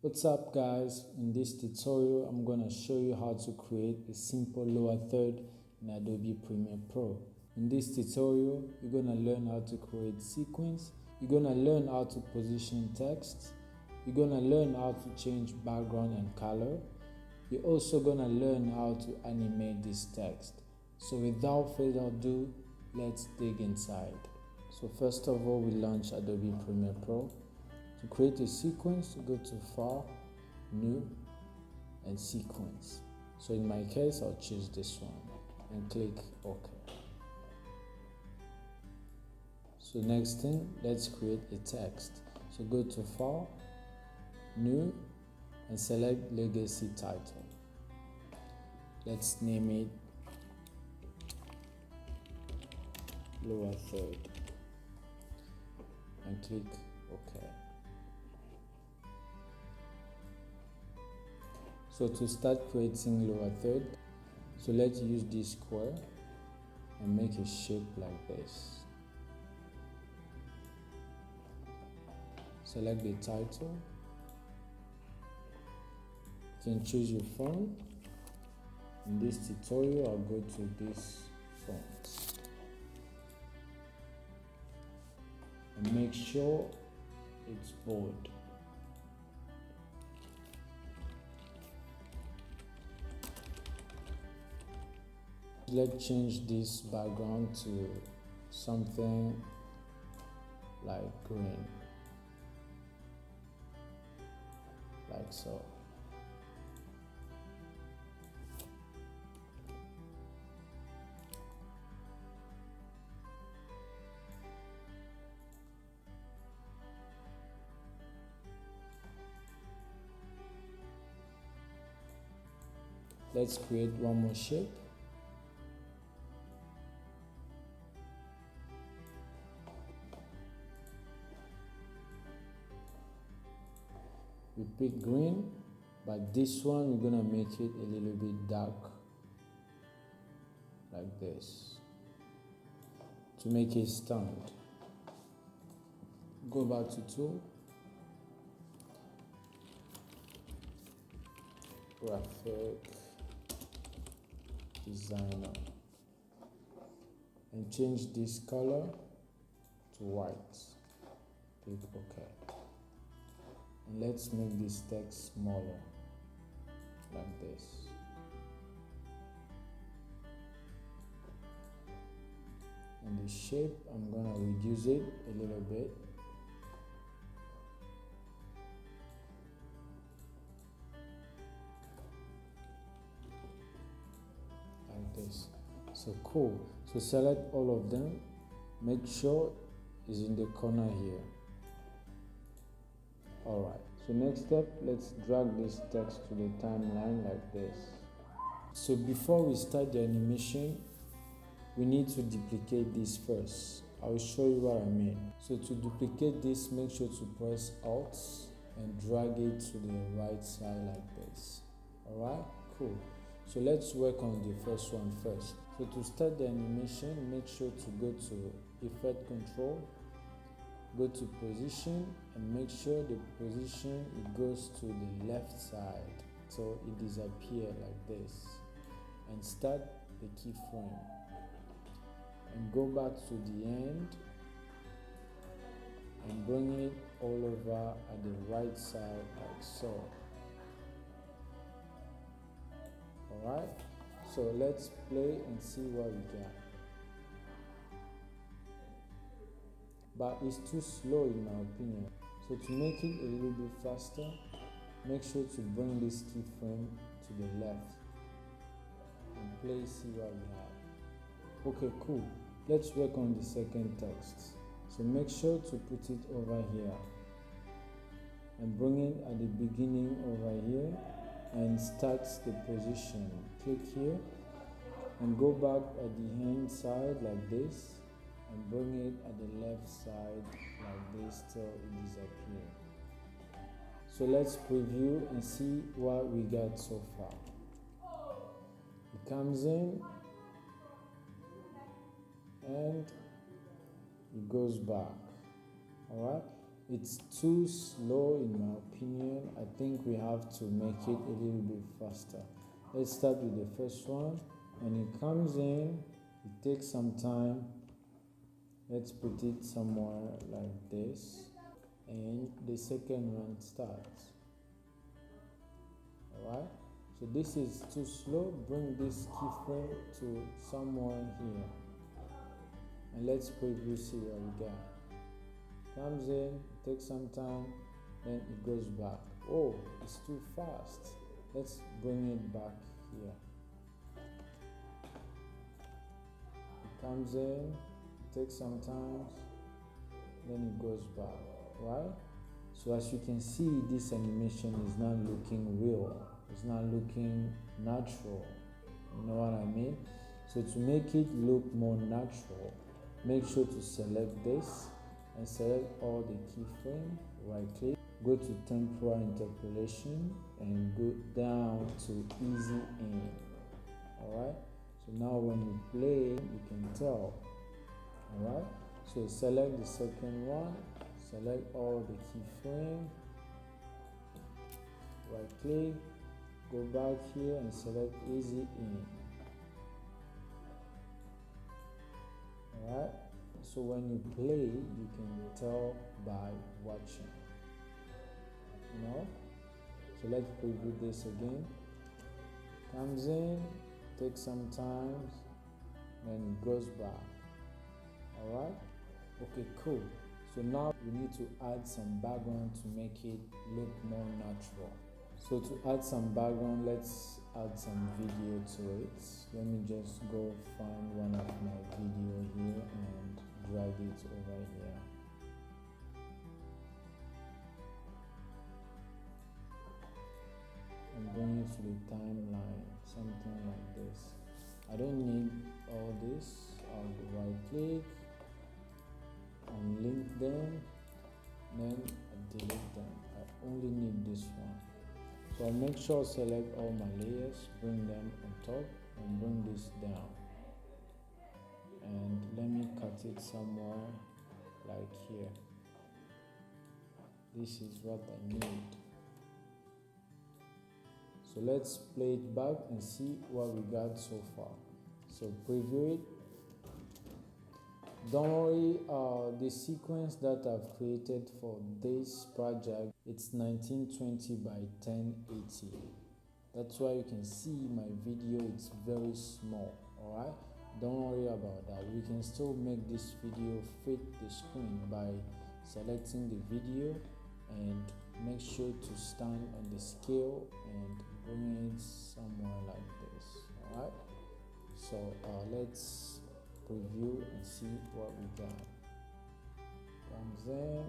What's up guys, in this tutorial I'm going to show you how to create a simple lower third in Adobe Premiere Pro. In this tutorial you're going to learn how to create sequence, you're going to learn how to position text, you're going to learn how to change background and color, you're also going to learn how to animate this text. So without further ado, let's dig inside. So first of all, we launch Adobe Premiere Pro. To create a sequence, go to File, New, and Sequence. So in my case, I'll choose this one and click OK. So next thing, let's create a text. So go to File, New, and select Legacy Title. Let's name it Lower Third and click OK. So to start creating lower third, so let's use this square and make a shape like this. Select the title. You can choose your font. In this tutorial, I'll go to this font. And make sure it's bold. Let's change this background to something like green, like so. Let's create one more shape. We pick green, but this one we're gonna make it a little bit dark, like this, to make it stand. Go back to Tool, Graphic Designer, and change this color to white. Click OK. And let's make this text smaller, like this. And the shape, I'm gonna reduce it a little bit. Like this. So cool. So select all of them. Make sure it's in the corner here. Alright, so next step, let's drag this text to the timeline like this. So before we start the animation, we need to duplicate this first. I will show you what I mean. So to duplicate this, make sure to press Alt and drag it to the right side like this. Alright, cool. So let's work on the first one first. So to start the animation, make sure to go to Effect Control, go to Position, and make sure the position it goes to the left side, so it disappears like this. And start the keyframe and go back to the end and bring it all over at the right side like so. Alright, so let's play and see what we got. But it's too slow in my opinion. So to make it a little bit faster, make sure to bring this keyframe to the left and play, see what we have. Okay, cool. Let's work on the second text. So make sure to put it over here and bring it at the beginning over here and start the position. Click here and go back at the hand side like this and bring it at the left side like this till it disappears. So let's preview and see what we got so far. It comes in and it goes back. Alright, It's too slow in my opinion. I think we have to make it a little bit faster. Let's start with the first one. When it comes in, it takes some time. Let's put it somewhere like this. And the second one starts. Alright? So this is too slow. Bring this keyframe to somewhere here. And let's preview, see what we got. Comes in, takes some time, then it goes back. Oh, it's too fast. Let's bring it back here. It comes in, takes some time, then it goes back, right? So as you can see, this animation is not looking real. It's not looking natural. You know what I mean? So to make it look more natural, make sure to select this and select all the keyframe, right click, go to temporal interpolation and go down to easy in. Alright, so now when you play, you can tell. Alright, so select the second one, select all the keyframe, right click, go back here and select easy in. Alright, so when you play, you can tell by watching. You know? So let's preview this again. Comes in, takes some time, then it goes back. Alright? Okay, cool. So now we need to add some background to make it look more natural. So to add some background, let's add some video to it. Let me just go find one of my video here and drag it over here. And bring it to the timeline, something like this. I don't need all this. I'll go right click and link them, then I delete them. I only need this one. So I'll make sure select all my layers, bring them on top and bring this down. And let me cut it somewhere like here. This is what I need. So let's play it back and see what we got so far. So preview it. Don't worry, the sequence that I've created for this project, it's 1920 by 1080. That's why you can see my video, it's very small, alright? Don't worry about that. We can still make this video fit the screen by selecting the video and make sure to stand on the scale and bring it somewhere like this, alright? So let's preview and see what we got. Comes in,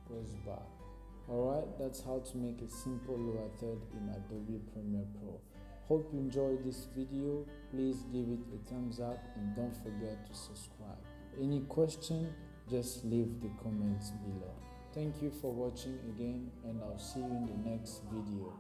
goes back. Alright, that's how to make a simple lower third in Adobe Premiere Pro. Hope you enjoyed this video. Please give it a thumbs up and don't forget to subscribe. Any question, just leave the comments below. Thank you for watching again, and I'll see you in the next video.